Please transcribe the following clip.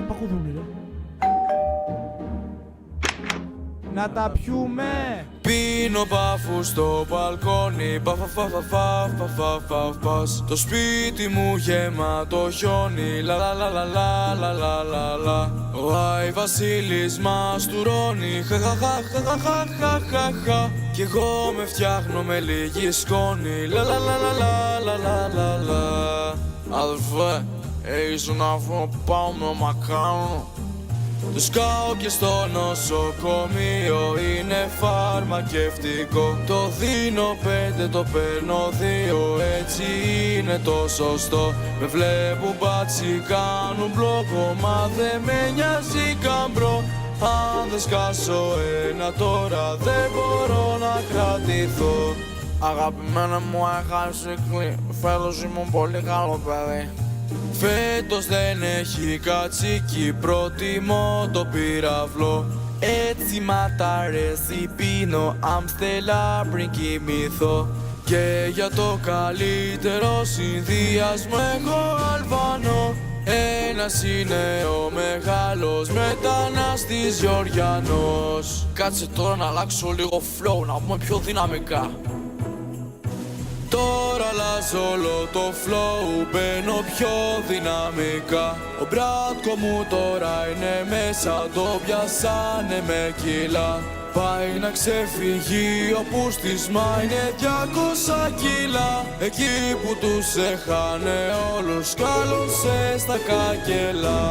παχουδούνι, ρε. Να τα πιούμε. Πίνω πάφου στο μπαλκόνι, παφ. Το σπίτι μου γεμάτο χιόνι, λα λα λα λα λα λα λα λα. Ο Άι Βασίλης μας τουρώνει, χαχαχαχαχαχαχαχα. Κι εγώ με φτιάχνω με λίγη σκόνη, λα λα λα λα λα λα λα λα. Αδελφέ, έχεις να πάω με μακάνο. Το σκάω και στο νοσοκομείο, είναι φαρμακευτικό. Το δίνω 5, το παίρνω 2, έτσι είναι το σωστό. Με βλέπουν μπάτσι, κάνουν μπλόκο, μα δεν με νοιάζει καμπρό. Αν δεν σκάσω ένα τώρα, δεν μπορώ να κρατηθώ. Αγαπημένα μου αγάπη, φέτος ήμουν πολύ καλό παιδί. Φέτος δεν έχει κατσίκι, προτιμώ το πυραυλό. Έτσι μ' αρέσει, πίνω Αμστελά πριν κοιμηθώ. Και για το καλύτερο συνδυασμό έχω Αλβανό. Ένας είναι ο μεγάλος μετανάστης Γεωργιανός. Κάτσε τώρα να αλλάξω λίγο flow, να πούμε πιο δυναμικά. Τώρα αλλάζω όλο το flow, μπαίνω πιο δυναμικά. Ο μπράτκο μου τώρα είναι μέσα, το πιάσανε με κιλά. Πάει να ξεφύγει, ο πούστισμα είναι 200 κιλά. Εκεί που τους έχανε όλους, σκάλωσε στα κάκελα.